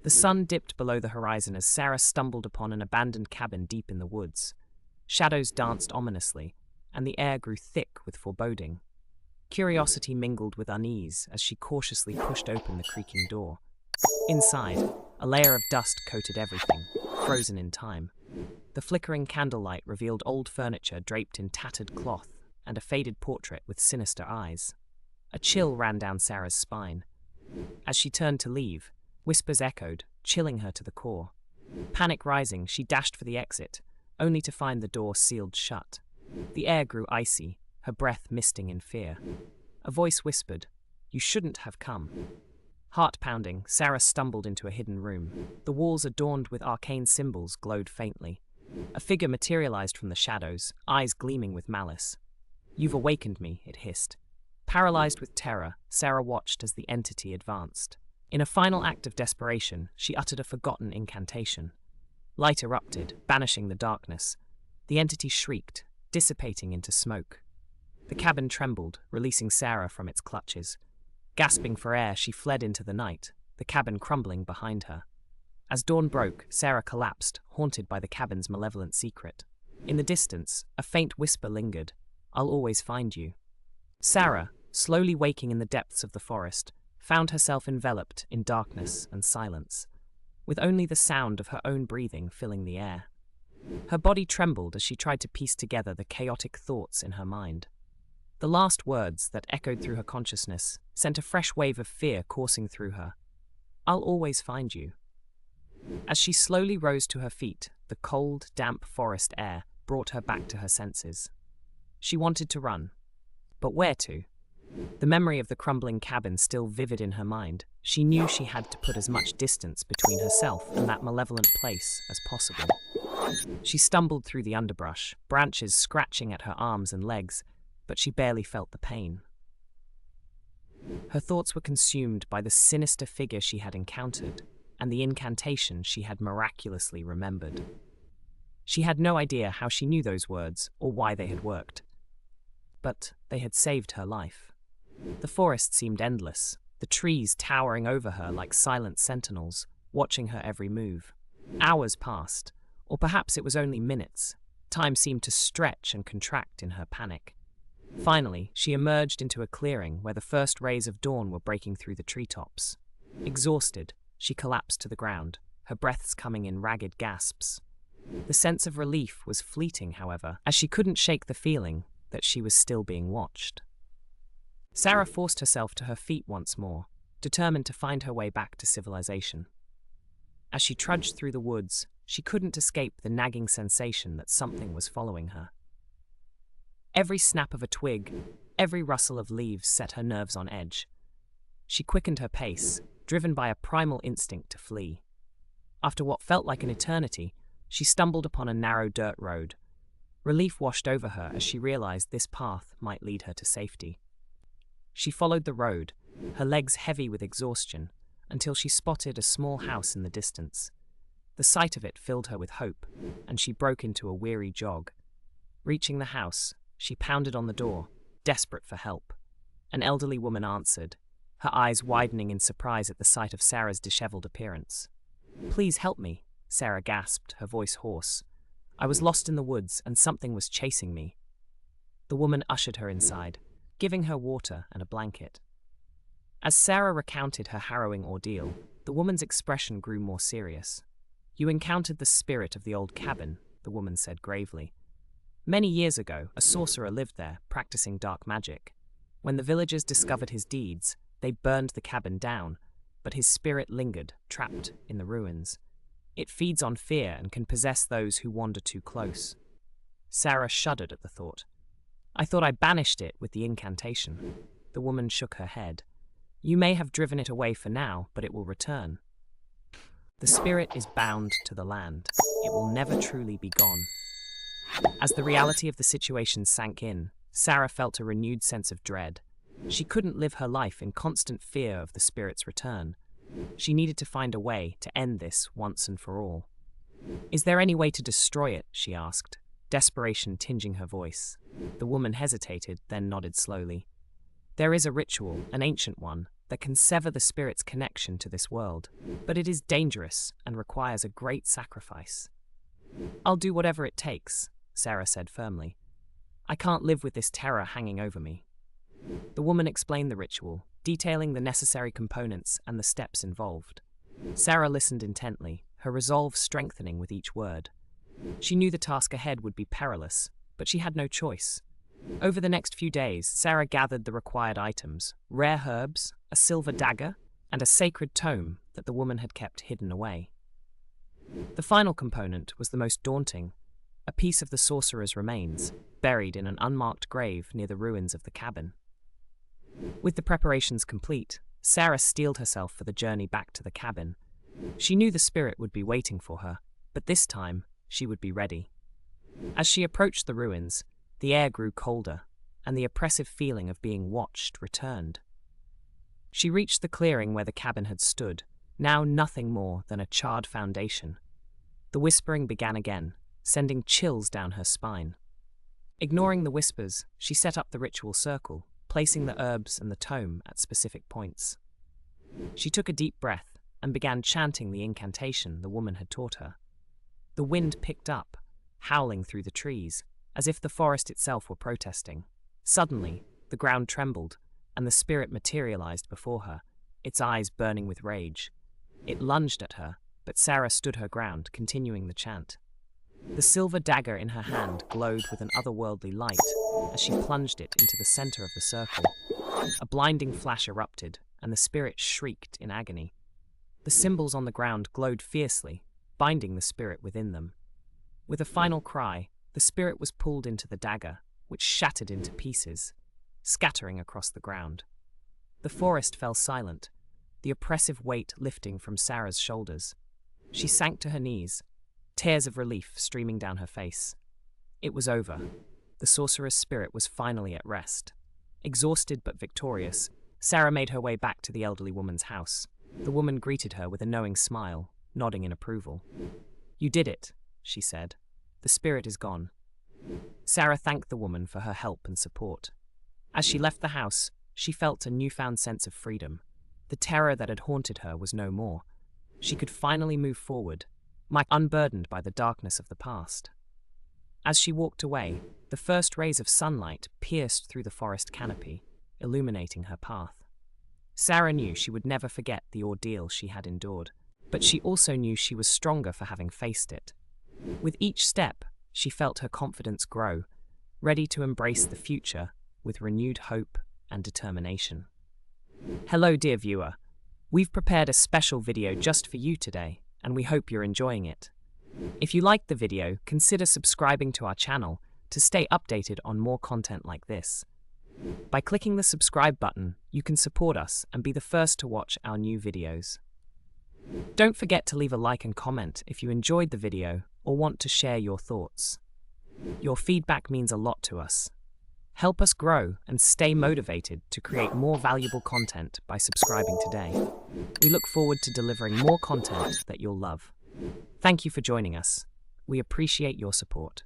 The sun dipped below the horizon as Sarah stumbled upon an abandoned cabin deep in the woods. Shadows danced ominously, and the air grew thick with foreboding. Curiosity mingled with unease as she cautiously pushed open the creaking door. Inside, a layer of dust coated everything, frozen in time. The flickering candlelight revealed old furniture draped in tattered cloth and a faded portrait with sinister eyes. A chill ran down Sarah's spine. As she turned to leave, whispers echoed, chilling her to the core. Panic rising, she dashed for the exit, only to find the door sealed shut. The air grew icy, her breath misting in fear. A voice whispered, "You shouldn't have come." Heart pounding, Sarah stumbled into a hidden room. The walls adorned with arcane symbols glowed faintly. A figure materialized from the shadows, eyes gleaming with malice. "You've awakened me," it hissed. Paralyzed with terror, Sarah watched as the entity advanced. In a final act of desperation, she uttered a forgotten incantation. Light erupted, banishing the darkness. The entity shrieked, dissipating into smoke. The cabin trembled, releasing Sarah from its clutches. Gasping for air, she fled into the night, the cabin crumbling behind her. As dawn broke, Sarah collapsed, haunted by the cabin's malevolent secret. In the distance, a faint whisper lingered, "I'll always find you." Sarah, slowly waking in the depths of the forest, found herself enveloped in darkness and silence, with only the sound of her own breathing filling the air. Her body trembled as she tried to piece together the chaotic thoughts in her mind. The last words that echoed through her consciousness sent a fresh wave of fear coursing through her. "I'll always find you." As she slowly rose to her feet, the cold, damp forest air brought her back to her senses. She wanted to run. But where to? The memory of the crumbling cabin still vivid in her mind, she knew she had to put as much distance between herself and that malevolent place as possible. She stumbled through the underbrush, branches scratching at her arms and legs, but she barely felt the pain. Her thoughts were consumed by the sinister figure she had encountered and the incantation she had miraculously remembered. She had no idea how she knew those words or why they had worked, but they had saved her life. The forest seemed endless, the trees towering over her like silent sentinels, watching her every move. Hours passed, or perhaps it was only minutes. Time seemed to stretch and contract in her panic. Finally, she emerged into a clearing where the first rays of dawn were breaking through the treetops. Exhausted, she collapsed to the ground, her breaths coming in ragged gasps. The sense of relief was fleeting, however, as she couldn't shake the feeling that she was still being watched. Sarah forced herself to her feet once more, determined to find her way back to civilization. As she trudged through the woods, she couldn't escape the nagging sensation that something was following her. Every snap of a twig, every rustle of leaves set her nerves on edge. She quickened her pace, driven by a primal instinct to flee. After what felt like an eternity, she stumbled upon a narrow dirt road. Relief washed over her as she realized this path might lead her to safety. She followed the road, her legs heavy with exhaustion, until she spotted a small house in the distance. The sight of it filled her with hope, and she broke into a weary jog. Reaching the house, she pounded on the door, desperate for help. An elderly woman answered, her eyes widening in surprise at the sight of Sarah's disheveled appearance. "Please help me," Sarah gasped, her voice hoarse. "I was lost in the woods, and something was chasing me." The woman ushered her inside, giving her water and a blanket. As Sarah recounted her harrowing ordeal, the woman's expression grew more serious. "You encountered the spirit of the old cabin," the woman said gravely. "Many years ago, a sorcerer lived there, practicing dark magic. When the villagers discovered his deeds, they burned the cabin down, but his spirit lingered, trapped in the ruins. It feeds on fear and can possess those who wander too close." Sarah shuddered at the thought. "I thought I banished it with the incantation." The woman shook her head. "You may have driven it away for now, but it will return. The spirit is bound to the land. It will never truly be gone." As the reality of the situation sank in, Sarah felt a renewed sense of dread. She couldn't live her life in constant fear of the spirit's return. She needed to find a way to end this once and for all. "Is there any way to destroy it?" she asked, desperation tinging her voice. The woman hesitated, then nodded slowly. "There is a ritual, an ancient one, that can sever the spirit's connection to this world, but it is dangerous and requires a great sacrifice. "I'll do whatever it takes," Sarah said firmly. "I can't live with this terror hanging over me." The woman explained the ritual, detailing the necessary components and the steps involved. Sarah listened intently, her resolve strengthening with each word. She knew the task ahead would be perilous, but she had no choice. Over the next few days, Sarah gathered the required items: rare herbs, a silver dagger, and a sacred tome that the woman had kept hidden away. The final component was the most daunting: a piece of the sorcerer's remains, buried in an unmarked grave near the ruins of the cabin. With the preparations complete, Sarah steeled herself for the journey back to the cabin. She knew the spirit would be waiting for her, but this time she would be ready. As she approached the ruins, the air grew colder, and the oppressive feeling of being watched returned. She reached the clearing where the cabin had stood, now nothing more than a charred foundation. The whispering began again, sending chills down her spine. Ignoring the whispers, she set up the ritual circle, placing the herbs and the tome at specific points. She took a deep breath and began chanting the incantation the woman had taught her. The wind picked up, howling through the trees, as if the forest itself were protesting. Suddenly, the ground trembled, and the spirit materialized before her, its eyes burning with rage. It lunged at her, but Sarah stood her ground, continuing the chant. The silver dagger in her hand glowed with an otherworldly light as she plunged it into the center of the circle. A blinding flash erupted, and the spirit shrieked in agony. The symbols on the ground glowed fiercely, binding the spirit within them. With a final cry, the spirit was pulled into the dagger, which shattered into pieces, scattering across the ground. The forest fell silent, the oppressive weight lifting from Sarah's shoulders. She sank to her knees, tears of relief streaming down her face. It was over. The sorcerer's spirit was finally at rest. Exhausted but victorious, Sarah made her way back to the elderly woman's house. The woman greeted her with a knowing smile, nodding in approval. "You did it," she said. "The spirit is gone." Sarah thanked the woman for her help and support. As she left the house, she felt a newfound sense of freedom. The terror that had haunted her was no more. She could finally move forward, unburdened by the darkness of the past. As she walked away, the first rays of sunlight pierced through the forest canopy, illuminating her path. Sarah knew she would never forget the ordeal she had endured, but she also knew she was stronger for having faced it. With each step, she felt her confidence grow, ready to embrace the future with renewed hope and determination. Hello, dear viewer. We've prepared a special video just for you today, and we hope you're enjoying it. If you liked the video, consider subscribing to our channel to stay updated on more content like this. By clicking the subscribe button, you can support us and be the first to watch our new videos. Don't forget to leave a like and comment if you enjoyed the video or want to share your thoughts. Your feedback means a lot to us. Help us grow and stay motivated to create more valuable content by subscribing today. We look forward to delivering more content that you'll love. Thank you for joining us. We appreciate your support.